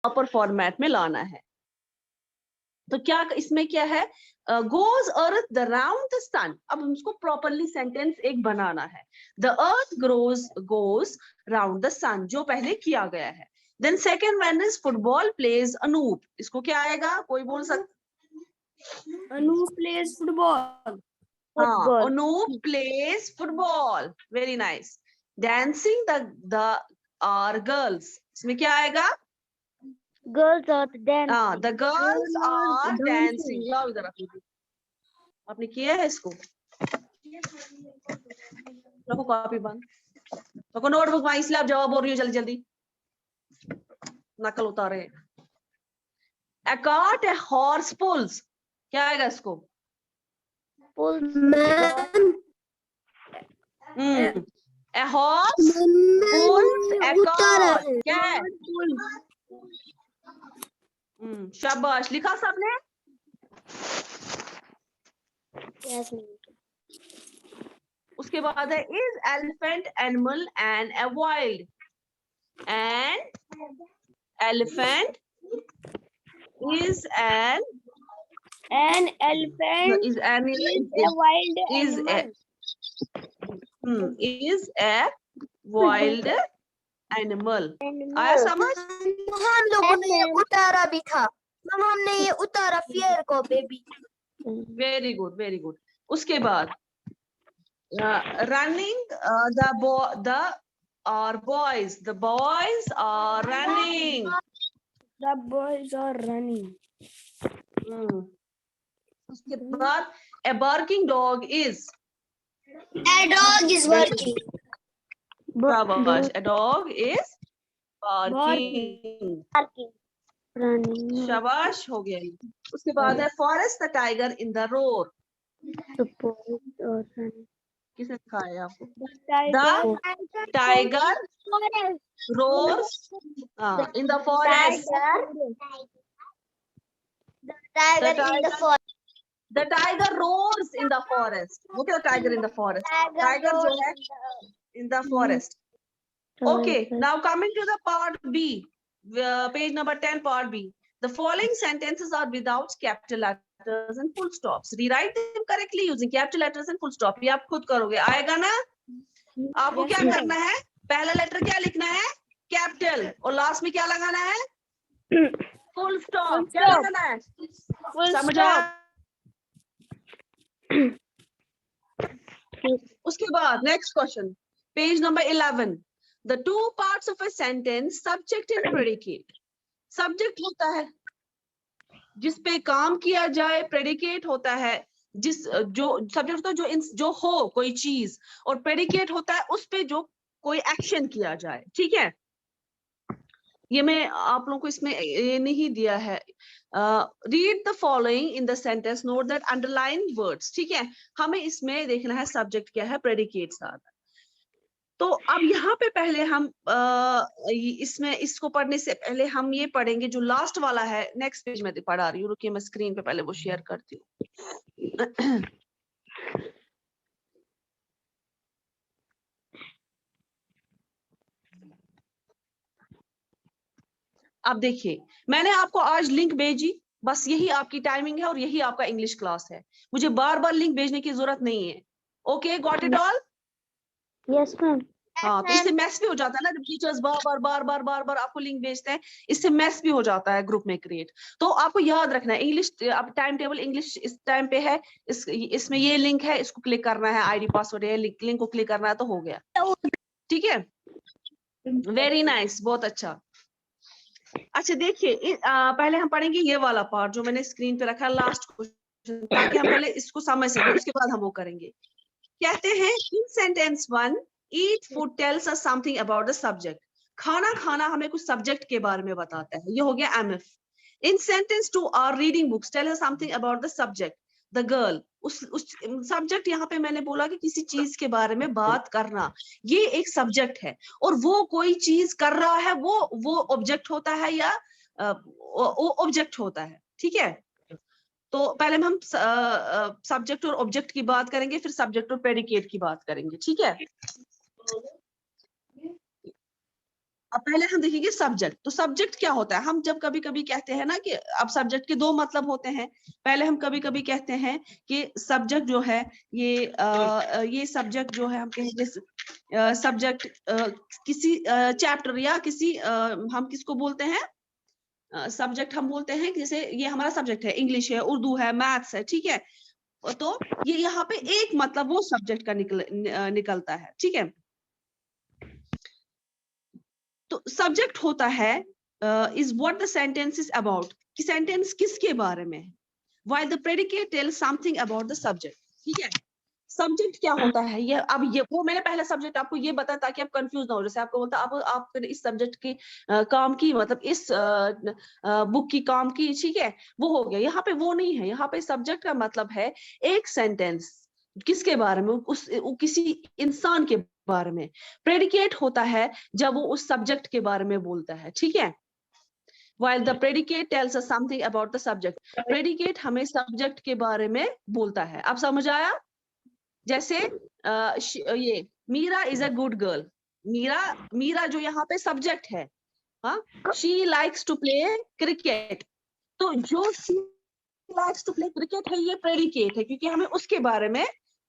Proper format में लाना है। तो क्या इसमें क्या है, goes earth the round the sun. अब हमको प्रॉपरली सेंटेंस एक बनाना है। The earth goes round the sun, जो पहले किया गया है। Then second one is football plays Anoop. इसको क्या आएगा, कोई बोल सकता? Anoop plays football. हाँ, Anoop plays football, very nice. Dancing the are girls, इसमें क्या आएगा? Girls are dancing. हाँ, द गर्ल्स आर डांसिंग। लाओ इधर, आपने किया है इसको, रखो कॉपी बंद, रखो नोटबुक वहां, इसलिए आप जवाब बोल रही हो जल्दी जल्दी, नकल उतारे। A cart a horse pulls, क्या आएगा इसको? A horse pulls a cart, क्या है? शाबाश, लिखा सबने? उसके बाद है is elephant animal and a wild, and elephant is an elephant is an a wild is animal. is a wild animal. आया समझ? हम लोगों ने ये उतारा भी था, हमने ये उतारा फियर को baby. Very good, very good. उसके बाद running the boys are running. The boys are running. उसके बाद a barking dog is, A dog is barking. शाबाश, a dog is barking. Running. शाबाश, हो गया ये। उसके बाद है forest the tiger in the roar. किसने सिखाया आपको? The tiger roars in the forest. The tiger roars in the forest. वो क्या tiger in the forest? Tiger जो है in the forest. Okay, now coming to the part B, page number 10, part B. The following sentences are without capital letters and full stops. Rewrite them correctly using capital letters and full stop. ये आप खुद करोगे, आएगा ना? आपको क्या करना है? पहला लेटर क्या लिखना है? कैपिटल, और लास्ट में क्या लगाना है? Full stop. क्या लगाना है? समझा? उसके बाद next question, page number 11. The two parts of a sentence, subject and predicate. Subject होता है जिस पे काम किया जाए, प्रेडिकेट होता है जिस जो सब्जेक्ट होता है जो हो कोई चीज, और प्रेडिकेट होता है उस पे जो कोई एक्शन किया जाए। ठीक है, ये मैं आप लोगों को इसमें ये नहीं दिया है। Read the following in the sentence, note that underline words. ठीक है, हमें इसमें देखना है सब्जेक्ट क्या है, प्रेडिकेट्स आता है। तो अब यहाँ पे पहले हम इसमें इसको पढ़ने से पहले हम ये पढ़ेंगे जो लास्ट वाला है, नेक्स्ट पेज में पढ़ा रही हूँ, रुकिए मैं स्क्रीन पे पहले वो शेयर करती हूँ। अब देखिए, मैंने आपको आज लिंक भेजी, बस यही आपकी टाइमिंग है और यही आपका इंग्लिश क्लास है, मुझे बार बार लिंक भेजने की जरूरत नहीं है। Okay, got it all? Yes ma'am. हाँ, तो इससे मैस भी हो जाता है ना, जब टीचर्स बार बार आपको लिंक भेजते हैं, इससे मैस भी हो जाता है ग्रुप में क्रिएट। तो आपको याद रखना है, इंग्लिश अब टाइम टेबल इंग्लिश इस टाइम पे है, इसमें ये लिंक है, इसको क्लिक करना है, आईडी पासवर्ड है, लिंक को क्लिक करना है तो हो गया। ठीक है, वेरी नाइस, बहुत अच्छा। अच्छा देखिए, पहले हम पढ़ेंगे ये वाला पार्ट जो मैंने स्क्रीन पे रखा है, लास्ट क्वेश्चन, ताकि हम पहले इसको समझ सकें, उसके बाद हम वो करेंगे। कहते हैं in sentence 1, eat food tells us something about the subject. खाना खाना हमें कुछ सब्जेक्ट के बारे में बताता है, ये हो गया MF. In sentence 2, are reading books tell us something about the subject, the girl. उस सब्जेक्ट यहाँ पे मैंने बोला कि किसी चीज के बारे में बात करना, ये एक सब्जेक्ट है, और वो कोई चीज कर रहा है, वो ऑब्जेक्ट होता है या ऑब्जेक्ट होता है। ठीक है, तो पहले हम सब्जेक्ट और ऑब्जेक्ट की बात करेंगे, फिर सब्जेक्ट और प्रेडिकेट की बात करेंगे। ठीक है, अब पहले हम देखेंगे सब्जेक्ट। तो सब्जेक्ट क्या होता है? हम जब कभी कभी कहते हैं ना कि अब सब्जेक्ट के दो मतलब होते हैं। पहले हम कभी कभी कहते हैं कि सब्जेक्ट जो है ये सब्जेक्ट जो है हम कहेंगे सब्जेक्ट किसी चैप्टर या किसी हम किसको बोलते हैं? सब्जेक्ट हम बोलते हैं जैसे ये हमारा सब्जेक्ट है, इंग्लिश है, उर्दू है, मैथ्स है, ठीक है। तो ये यहाँ पे एक मतलब वो सब्जेक्ट का निकलता है, ठीक है। तो सब्जेक्ट होता है is what the sentence is about, कि सेंटेंस किसके बारे में है। While the predicate tells something about the subject, ठीक है। सब्जेक्ट क्या होता है? ये अब ये वो मैंने पहला सब्जेक्ट आपको ये बताया ताकि आप कंफ्यूज ना हो। जैसे आपको बोलता आप इस सब्जेक्ट की काम की मतलब इस बुक की काम की, ठीक है, वो हो गया। यहाँ पे वो नहीं है। यहाँ पे सब्जेक्ट का मतलब है एक सेंटेंस किसके बारे में, किसी इंसान के बारे में। प्रेडिकेट होता है जब वो उस सब्जेक्ट के बारे में बोलता है, ठीक है। While the predicate tells us something about the subject, predicate हमें सब्जेक्ट के बारे में बोलता है। अब समझ आया? जैसे ये Meera is a good girl. Meera जो यहाँ पे सब्जेक्ट है, हाँ, she likes to play cricket. तो जो she likes to play cricket है ये प्रेडिकेट है, क्योंकि हमें उसके बारे में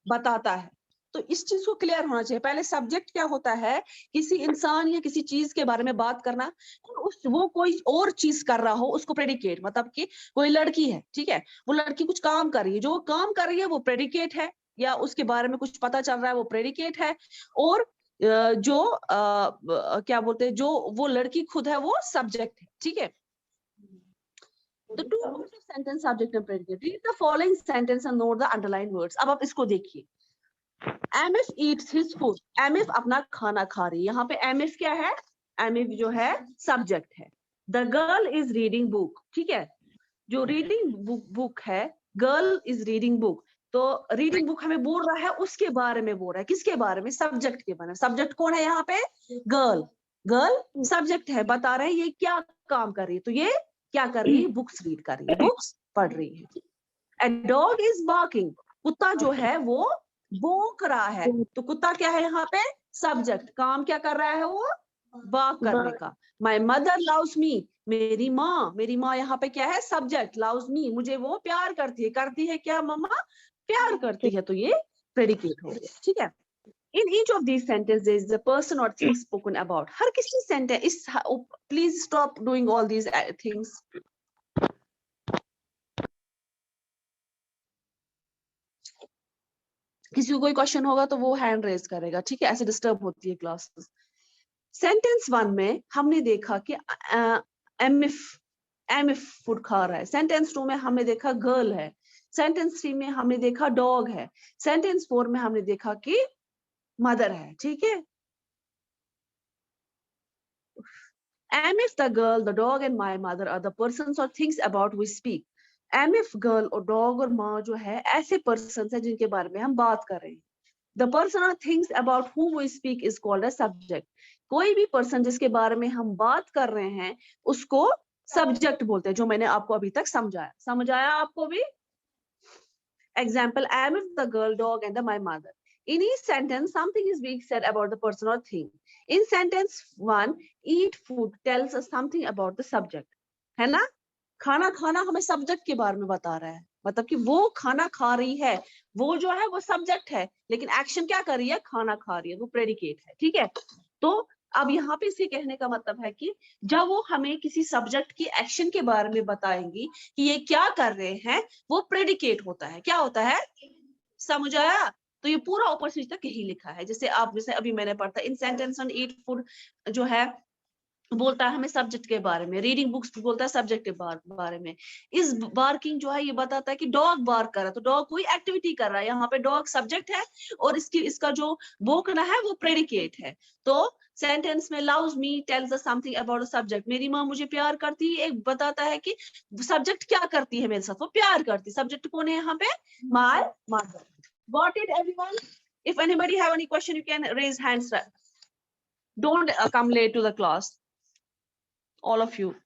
बताता है। तो इस चीज को क्लियर होना चाहिए। पहले सब्जेक्ट क्या होता है? किसी इंसान या किसी चीज के बारे में बात करना। वो कोई और चीज कर रहा हो उसको प्रेडिकेट, मतलब कि कोई लड़की है, ठीक है, वो लड़की कुछ काम कर रही है, जो काम कर रही है वो प्रेडिकेट है, या उसके बारे में कुछ पता चल रहा है वो प्रेडिकेट है। और क्या बोलते हैं, जो वो लड़की खुद है वो सब्जेक्ट है, ठीक है। The two groups of sentence, subject and predicate. Read the following sentence and note the underlined words. अब आप इसको देखिए। MF eats his food. MF अपना खाना खा रही है। यहाँ पे MF क्या है? MF जो है सब्जेक्ट है। The girl is reading book. ठीक है, जो रीडिंग बुक है, गर्ल इज रीडिंग बुक। तो रीडिंग बुक हमें बोल रहा है उसके बारे में बोल रहा है। किसके बारे में? सब्जेक्ट के बारे में। सब्जेक्ट कौन है यहाँ पे? गर्ल। गर्ल सब्जेक्ट है, बता रहे हैं ये क्या काम कर रही है। तो ये क्या कर रही है? बुक्स रीड कर रही है, बुक्स पढ़ रही है। A dog is barking. कुत्ता जो है वो भौंक रहा है। तो कुत्ता क्या है यहाँ पे? सब्जेक्ट। काम क्या कर रहा है वो? बार्क करने का। My mother loves me. मेरी माँ यहाँ पे क्या है? सब्जेक्ट। loves me, मुझे वो प्यार करती है। करती है क्या मम्मा? प्यार करती है। तो ये प्रेडिकेट हो गया, ठीक है। In each of these sentences, the person or thing spoken about. हर किसी सेंटेंस इस please stop doing all these things. किसी को कोई क्वेश्चन होगा तो वो हैंड रेज करेगा, ठीक है। ऐसे डिस्टर्ब होती है क्लासेस। सेंटेंस 1 में हमने देखा कि एमिफ फूड खा रहा है। सेंटेंस 2 में हमने देखा गर्ल है। सेंटेंस 3 में हमने देखा डॉग है। सेंटेंस 4 में हमने देखा कि मदर है, ठीक है। एमिफ the girl, the dog and my mother are the persons और थिंग्स अबाउट वी स्पीक। एमिफ गर्ल और डॉग और माँ जो है ऐसे पर्सन्स हैं जिनके बारे में हम बात कर रहे हैं। The person or things about whom we speak is called a subject. कोई भी पर्सन जिसके बारे में हम बात कर रहे हैं उसको सब्जेक्ट बोलते हैं, जो मैंने आपको अभी तक समझाया। समझ आया आपको भी? Example, I am the girl, dog and my mother. In each sentence, something is being said about the person or thing. In sentence 1, eat food tells us something about the subject. है ना? खाना खाना हमें subject के बारे में बता रहा है, मतलब कि वो खाना खा रही है, वो जो है वो सब्जेक्ट है, लेकिन एक्शन क्या कर रही है? खाना खा रही है, वो प्रेडिकेट है, ठीक है। तो अब यहाँ पे इसे कहने का मतलब है कि जब वो हमें किसी सब्जेक्ट की एक्शन के बारे में बताएंगी कि ये क्या कर रहे हैं, वो प्रेडिकेट होता है। क्या होता है? समझ आया? तो ये पूरा ऊपर से तक यही लिखा है। जैसे अभी मैंने पढ़ा, इन सेंटेंस ऑन ईट फूड जो है बोलता है हमें सब्जेक्ट के बारे में। रीडिंग बुक्स बोलता है सब्जेक्ट के बारे में। इस बार्किंग जो है ये बताता है कि डॉग बार्क कर रहा है, तो डॉग कोई एक्टिविटी कर रहा है। यहाँ पे डॉग सब्जेक्ट है और इसका जो भौंकना है वो प्रेडिकेट है। तो सेंटेंस में loves me tales us something about the subject. मेरी माँ मुझे प्यार करती है, एक बताता है कि सब्जेक्ट क्या करती है मेरे साथ, वो प्यार करती है। सब्जेक्ट कौन है यहाँ पे? My mother. Got it everyone? If anybody have any question, you can raise hands. Don't come late to the class. All of you.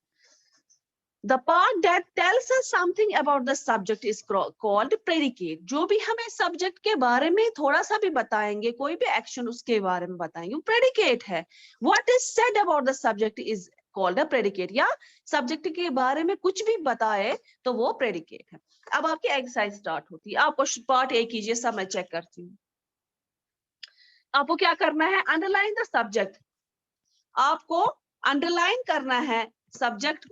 The part that tells us something about the subject is called predicate. जो भी हमें subject के बारे में थोड़ा सा भी बताएंगे, कोई भी action उसके बारे में बताएंगे, वो predicate है. What is said about the subject is called a predicate. या subject के बारे में कुछ भी बताए तो वो predicate है. अब आपकी exercise start होती है. आपको part A कीजिए, सब मैं check करती हूँ. आपको क्या करना है? Underline the subject. आपको underline करना है सब्जेक्ट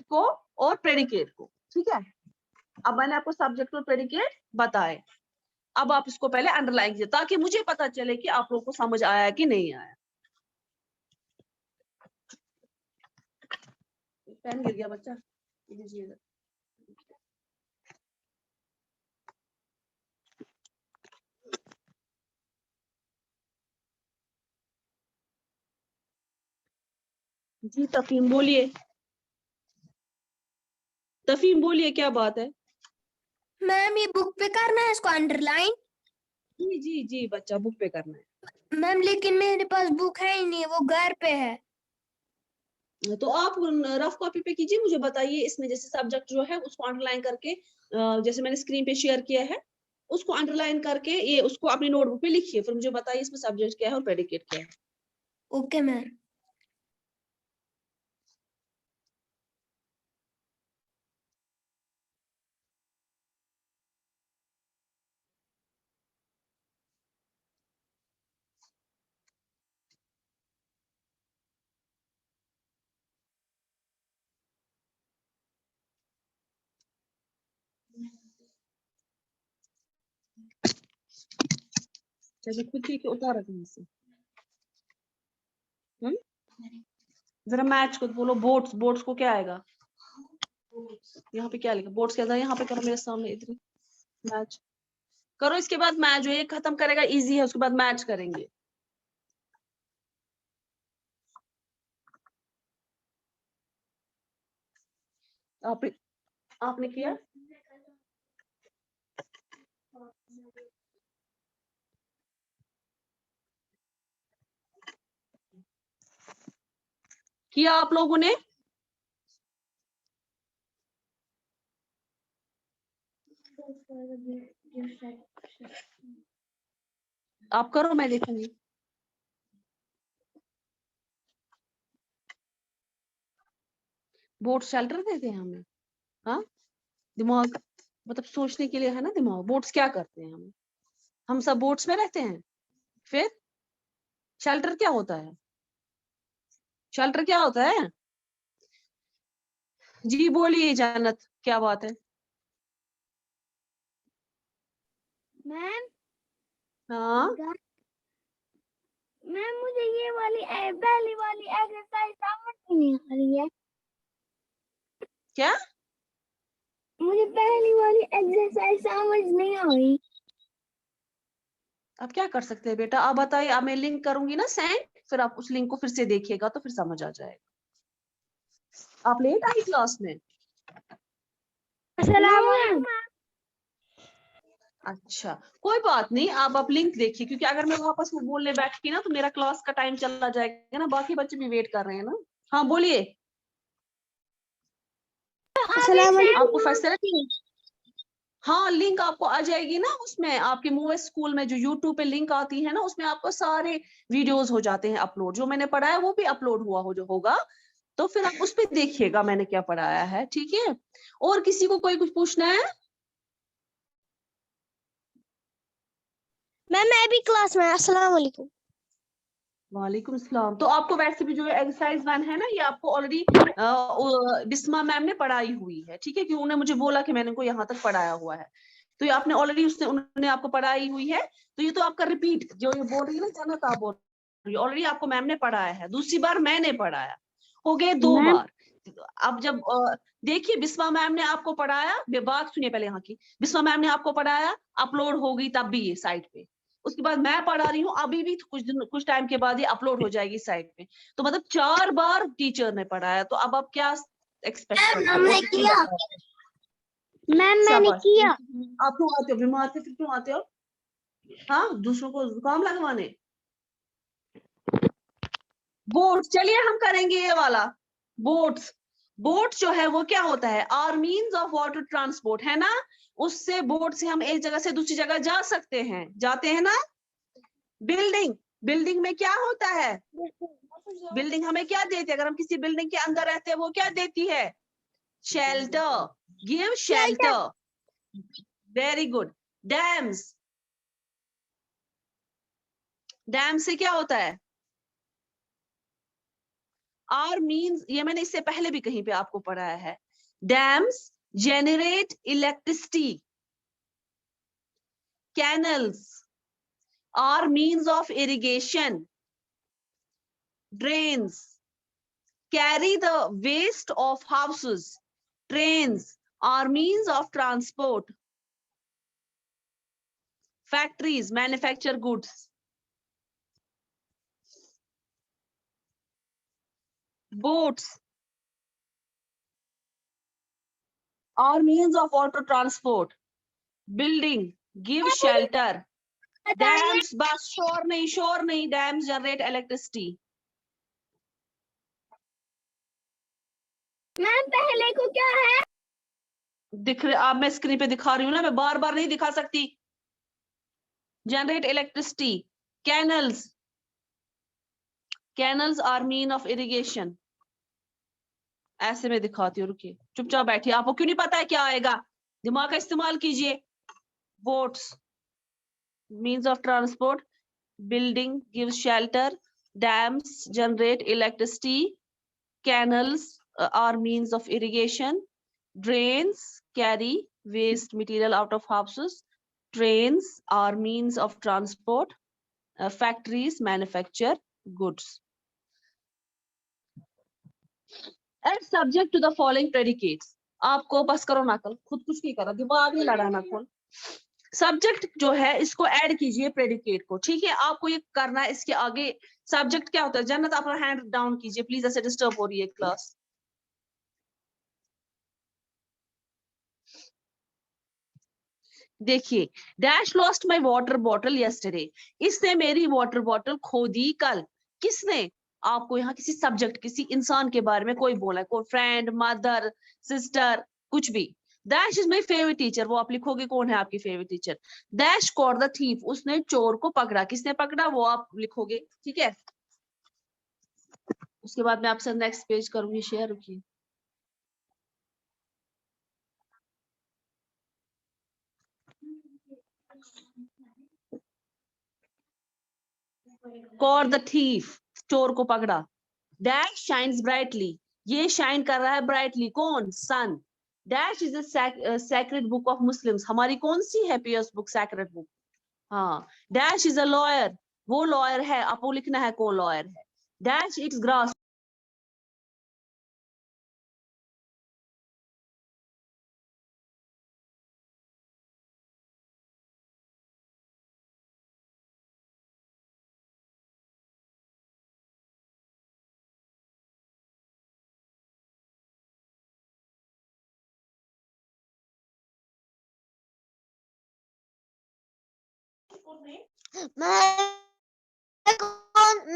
को और प्रेडिकेट को. ठीक है, अब मैंने आपको सब्जेक्ट और प्रेडिकेट बताए. अब आप इसको पहले अंडरलाइन कीजिए ताकि मुझे पता चले कि आप लोगों को समझ आया कि नहीं आया. पेन गिर गया बच्चा, लीजिए. जी तफीम बोलिए. तफीम बोलिए, क्या बात है? मैम ये बुक पे करना है इसको अंडरलाइन? जी जी जी बच्चा, बुक पे करना है. मैम लेकिन मेरे पास बुक है ही नहीं, वो घर पे है. तो आप रफ कॉपी पे कीजिए, मुझे बताइए इसमें जैसे सब्जेक्ट जो है उसको अंडरलाइन करके, जैसे मैंने स्क्रीन पे शेयर किया है उसको अंडरलाइन करके ये उसको अपनी नोटबुक पे लिखिए, फिर मुझे बताइए इसमें सब्जेक्ट क्या है और प्रेडिकेट क्या है. Okay ma'am. जैसे खुद ही के उतारा कहीं से. जरा मैच को बोलो. बोट्स, बोट्स को क्या आएगा? यहाँ पे क्या लिखा? बोट्स क्या था? यहाँ पे करो मेरे सामने, इधर मैच करो. इसके बाद मैच जो ये खत्म करेगा इजी है, उसके बाद मैच करेंगे. आपने किया? किया आप लोगों ने? आप करो, मैं देखूंगी. बोट शेल्टर देते हैं हमें. हाँ, दिमाग मतलब सोचने के लिए है ना दिमाग. बोट्स क्या करते हैं हमें? हम सब बोट्स में रहते हैं. फिर शेल्टर क्या होता है? शेल्टर क्या होता है? जी बोलिए जन्नत, क्या बात है? मैम. हाँ मैम मुझे ये वाली पहली वाली एक्सरसाइज समझ नहीं आ रही है. क्या? मुझे पहली वाली एक्सरसाइज समझ नहीं आ रही. अब क्या कर सकते हैं बेटा, आप बताइए. अब मैं लिंक करूंगी ना सेंड, फिर आप उस लिंक को फिर से देखिएगा तो फिर समझ आ जाएगा. आप लेट आई क्लास में? अच्छा, कोई बात नहीं. आप लिंक देखिए, क्योंकि अगर मैं वापस वो बोलने बैठी ना तो मेरा क्लास का टाइम चला जाएगा ना, बाकी बच्चे भी वेट कर रहे हैं ना. हाँ बोलिए. आपको फैसिलिटी, हाँ लिंक आपको आ जाएगी ना उसमें. आपके मूव स्कूल में जो यूट्यूब पे लिंक आती है ना, उसमें आपको सारे वीडियोस हो जाते हैं अपलोड. जो मैंने पढ़ाया वो भी अपलोड हुआ हो जो होगा, तो फिर आप उस पे देखिएगा मैंने क्या पढ़ाया है. ठीक है, और किसी को कोई कुछ पूछना है? मैम मैं भी क्लास में. अस्सलाम वालेकुम. वालेकुम सलाम. तो आपको वैसे भी जो एक्सरसाइज 1 है ना, ये आपको ऑलरेडी बिस्मा मैम ने पढ़ाई हुई है. ठीक है, क्योंकि उन्होंने मुझे बोला कि मैंने को यहाँ तक पढ़ाया हुआ है, तो ये आपने ऑलरेडी उन्होंने आपको पढ़ाई हुई है. तो ये तो आपका रिपीट जो ये बोल रही है ना जन्नत, आप बोल रही है ऑलरेडी आपको मैम ने पढ़ाया है. दूसरी बार मैंने पढ़ाया, हो गए 2 बार. अब जब देखिए बिस्मा मैम ने आपको पढ़ाया, बात सुनिए पहले यहाँ की. बिस्मा मैम ने आपको पढ़ाया, अपलोड हो गई तब भी ये साइट पे. उसके बाद मैं पढ़ा रही हूँ अभी भी, कुछ टाइम के बाद ये अपलोड हो जाएगी साइट पे. तो मतलब 4 बार टीचर ने पढ़ाया. तो अब आप क्या एक्सपेक्ट करते हो? मैंने किया. मैम मैंने शाबाश. किया. आप क्यों आते हो? बीमार थे फिर क्यों आते हो? हाँ, दूसरों को जुकाम लगवाने. बोट, चलिए हम करेंगे ये वाला बोट्स। बोट जो है वो क्या होता है, are means of water transport, है ना। उससे बोट से हम एक जगह से दूसरी जगह जा सकते हैं, जाते हैं ना। बिल्डिंग, बिल्डिंग में क्या होता है, बिल्डिंग हमें क्या देती है, अगर हम किसी बिल्डिंग के अंदर रहते हैं वो क्या देती है, shelter, give shelter. Very good. Dams, dam से क्या होता है, आर मीन्स, ये मैंने इससे पहले भी कहीं पे आपको पढ़ाया है, dams generate electricity, canals are means of irrigation, drains carry the waste of houses, trains are means of transport, factories manufacture goods, boats are means of water transport, building give shelter, dams, बस शोर नहीं, dams generate electricity। Ma'am पहले को क्या है, दिख रहे आप, मैं स्क्रीन पे दिखा रही हूँ ना, मैं बार बार नहीं दिखा सकती। Generate electricity, canals, canals are mean of irrigation. ऐसे में दिखाती हूँ, रुकिए चुपचाप बैठिए, आपको क्यों नहीं पता है क्या आएगा, दिमाग का इस्तेमाल कीजिए। Boats means of transport, building give shelter, dams generate electricity, canals are means of irrigation, drains carry waste material out of houses, trains are means of transport, factories manufacture goods. Add subject to the following predicates. आपको बस करो ना, कल खुद कुछ नहीं करा, दिमाग नहीं लड़ाना खोल। सब्जेक्ट जो है इसको ऐड कीजिए प्रेडिकेट को, ठीक है, आपको ये करना है। इसके आगे सब्जेक्ट क्या होता है, जन्नत अपना हैंड डाउन कीजिए प्लीज, ऐसे डिस्टर्ब हो रही है क्लास। देखिए, dash lost my water bottle yesterday, इसने मेरी वाटर बॉटल खो दी कल। किसने, आपको यहाँ किसी सब्जेक्ट, किसी इंसान के बारे में कोई बोला है, कोई फ्रेंड, मदर, सिस्टर, कुछ भी। Dash is my favourite teacher, वो आप लिखोगे कौन है आपकी favourite teacher. Dash cot the thief, उसने चोर को पकड़ा, किसने पकड़ा वो आप लिखोगे, ठीक है। उसके बाद मैं आपसे नेक्स्ट पेज करूंगी शेयर, रुकिए। कॉट द थीफ, चोर को पकड़ा। डैश शाइन्स ब्राइटली, ये शाइन कर रहा है ब्राइटली, कौन, sun. Dash is a sacred book of Muslims, हमारी कौन सी है पियर्स बुक, सैक्रेड बुक। हाँ। डैश इज अ लॉयर, वो लॉयर है, आपको लिखना है कौन लॉयर है। डैश इट्स ग्रास,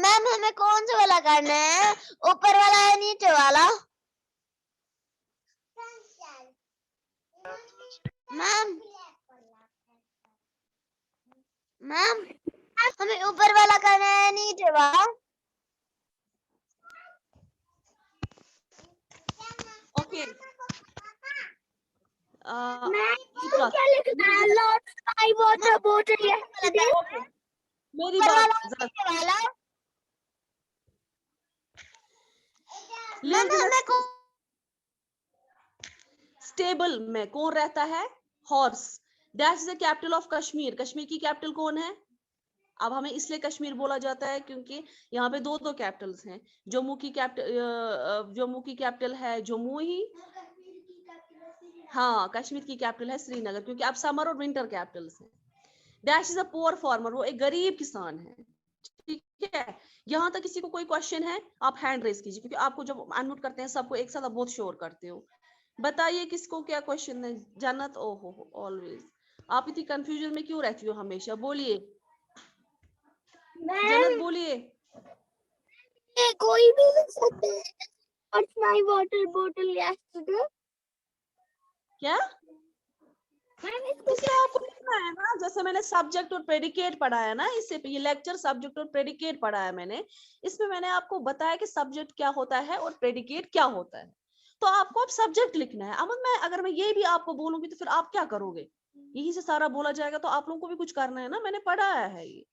मैम हमें कौन सा वाला करना है, ऊपर वाला या नीचे वाला। मैम मैम हमें ऊपर वाला करना है नीचे वाला। ओके। क्या लिखना है, lost my water bottle yesterday, मेरी ऊपर बात वाला जरा, नीचे वाला। मैम लेजिनेस, हमें को स्टेबल में कौन रहता है, horse. Dash is the capital of Kashmir, Kashmir की कैपिटल कौन है। अब हमें इसलिए कश्मीर बोला जाता है क्योंकि यहाँ पे दो दो कैपिटल्स हैं। जम्मू की कैपिटल है जम्मू ही, हाँ, कश्मीर की कैपिटल है श्रीनगर, क्योंकि अब समर और विंटर कैपिटल्स हैं। Dash is a poor farmer, वो एक गरीब किसान है, ठीक है। यहाँ तक किसी को कोई क्वेश्चन है आप हैंड रेस कीजिए, क्योंकि आपको जब अनम्यूट करते हैं सबको एक साथ, आप बहुत शोर करते हो। बताइए किसको क्या क्वेश्चन है। जन्नत, ओहो ऑलवेज, आप इतनी कंफ्यूजन में क्यों रहती हो हमेशा, बोलिए जन्नत, बोलिए। कोई भी लिख सकते हैं। What's my water bottle yesterday? क्या मैम इसको इसमें आपको लिखना है ना, जैसे मैंने सब्जेक्ट और प्रेडिकेट पढ़ाया ना, इससे ये लेक्चर सब्जेक्ट और प्रेडिकेट पढ़ाया मैंने, इसमें मैंने आपको बताया कि सब्जेक्ट क्या होता है और प्रेडिकेट क्या होता है। तो आपको अब सब्जेक्ट लिखना है। अब अगर मैं ये भी आपको बोलूंगी तो फिर आप क्या करोगे? यही से सारा बोला जाएगा तो आप लोगों को भी कुछ करना है ना, मैंने पढ़ाया है ये।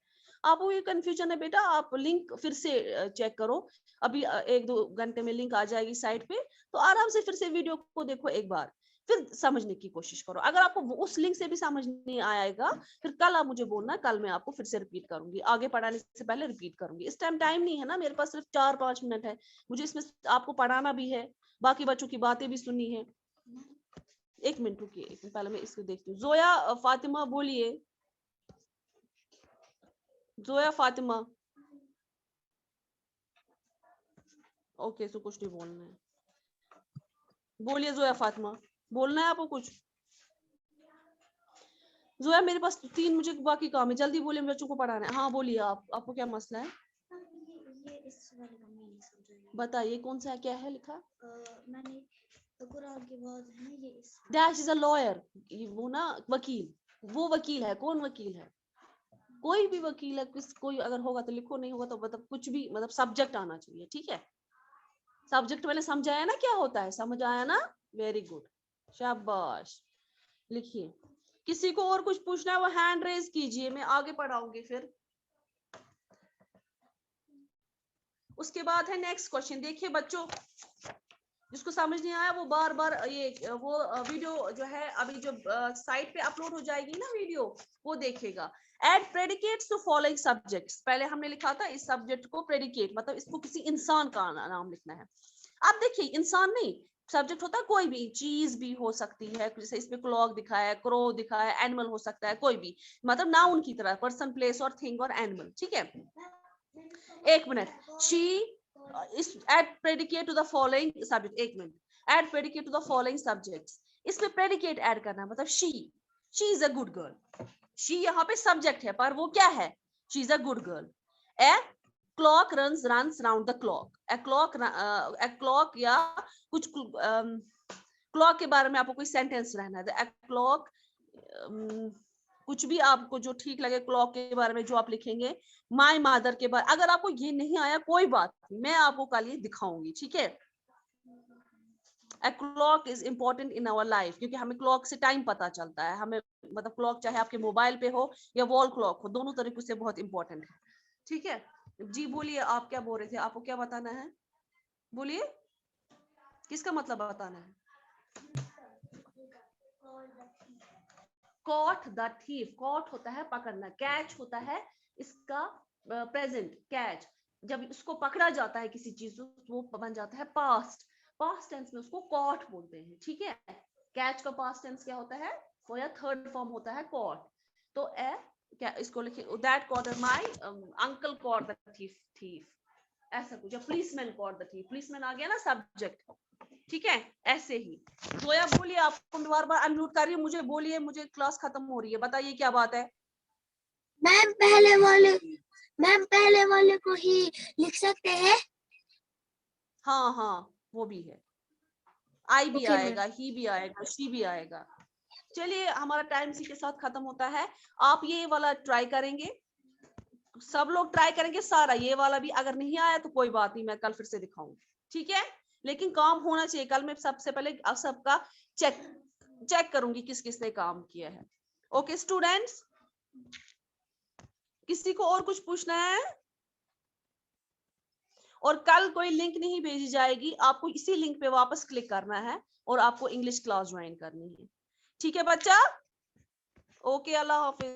आपको ये कंफ्यूजन है बेटा, आप लिंक फिर से चेक करो, अभी 1-2 घंटे में लिंक आ जाएगी साइट पे, तो आराम से फिर से वीडियो को देखो एक बार, फिर समझने की कोशिश करो। अगर आपको उस लिंक से भी समझ नहीं आएगा, फिर कल आप मुझे बोलना, कल मैं आपको फिर से रिपीट करूंगी, आगे पढ़ाने से पहले रिपीट करूंगी। इस टाइम नहीं है ना मेरे पास, सिर्फ 4-5 मिनट है, मुझे इसमें आपको पढ़ाना भी है, बाकी बच्चों की बातें भी सुननी है। 1 मिनट रुकिए, 1 मिनट पहले मैं इसको देखती हूँ। जोया फातिमा बोलिए, जोया फातिमा। ओके, सो कुछ नहीं बोलना है, बोलिए जोया फातिमा, बोलना है आपको कुछ? जोया मेरे पास 3 मुझे बाकी काम है, जल्दी बोलिए, बच्चों को पढ़ाना है। हाँ बोलिए, आपको क्या मसला है? ये इस वाले का मैं नहीं समझ रही। बताइए कौन सा है, क्या है लिखा? मैंने तो कुरान के बाद है ये इस दैट इज अ लॉयर, वो ना वकील, वो वकील है। कौन वकील है? कोई भी वकील है, कोई अगर होगा तो लिखो, नहीं होगा तो मतलब कुछ भी, मतलब सब्जेक्ट आना चाहिए, ठीक है? सब्जेक्ट मैंने समझाया ना क्या होता है, समझ आया ना? वेरी गुड, शाबाश। लिखिए, किसी को और कुछ पूछना है वो हैंड रेज कीजिए, मैं आगे पढ़ाऊंगी फिर। उसके बाद है नेक्स्ट क्वेश्चन। देखिए बच्चों, जिसको समझ नहीं आया वो बार बार वो वीडियो जो है अभी जो साइट पे अपलोड हो जाएगी ना वीडियो, वो देखेगा। Add predicates to following subjects, पहले हमने लिखा था इस सब्जेक्ट को प्रेडिकेट, मतलब इसको किसी इंसान का नाम लिखना है। अब देखिए, इंसान नहीं, सब्जेक्ट होता है कोई भी चीज भी हो सकती है, जैसे इसमें क्लॉक दिखाया है, क्रो दिखाया है, एनिमल हो सकता है, कोई भी, मतलब नाउन की तरह, पर्सन, प्लेस और थिंग और एनिमल, ठीक है? 1 minute, she is add predicate to the following subject। 1 minute, add predicate to the following subjects, इसमें predicate add करना है, मतलब she is a good girl। she यहाँ पे subject है, पर वो क्या है? she is a good girl। a clock runs round the clock, a clock या कुछ clock के बारे में आपको कोई sentence रहना है, a clock कुछ भी आपको जो ठीक लगे क्लॉक के बारे में जो आप लिखेंगे। माय मदर के बारे, अगर आपको ये नहीं आया कोई बात नहीं, मैं आपको कल ये दिखाऊंगी, ठीक है? A clock is important in our life, क्योंकि हमें क्लॉक से टाइम पता चलता है, हमें मतलब क्लॉक चाहे आपके मोबाइल पे हो या वॉल क्लॉक हो, दोनों तरीकों से बहुत इंपॉर्टेंट है, ठीक है? जी बोलिए, आप क्या बोल रहे थे, आपको क्या बताना है? बोलिए, किसका मतलब बताना है? कॉट द थीफ, कॉट होता है पकड़ना, कैच होता है इसका प्रेजेंट, कैच। जब उसको पकड़ा जाता है किसी चीज को, वो बन जाता है पास्ट, पास्ट टेंस में उसको कॉट बोलते हैं, ठीक है? कैच का पास्ट टेंस क्या होता है? वो या थर्ड फॉर्म होता है कॉट। तो क्या इसको लिखिए, that caught my uncle caught the thief, ऐसा कुछ, या policeman caught the thief, policeman आ गया ना सब्जेक्ट, ठीक है? ऐसे ही। जोया बोलिए, आपको बार बार अनम्यूट कर रही हूँ, मुझे बोलिए, मुझे क्लास खत्म हो रही है, बताइए क्या बात है? मैम पहले वाले को ही लिख सकते हैं? हाँ हाँ, वो भी है, आई भी आएगा, ही भी आएगा, शी भी आएगा। चलिए, हमारा टाइम इसी के साथ खत्म होता है। आप ये वाला ट्राई करेंगे, सब लोग ट्राई करेंगे सारा, ये वाला भी अगर नहीं आया तो कोई बात नहीं, मैं कल फिर से दिखाऊंगी, ठीक है? लेकिन काम होना चाहिए। कल मैं सबसे पहले सबका चेक करूंगी किस किस ने काम किया है। ओके स्टूडेंट्स, किसी को और कुछ पूछना है? और कल कोई लिंक नहीं भेजी जाएगी, आपको इसी लिंक पे वापस क्लिक करना है और आपको इंग्लिश क्लास ज्वाइन करनी है, ठीक है बच्चा? ओके, अल्लाह हाफिज।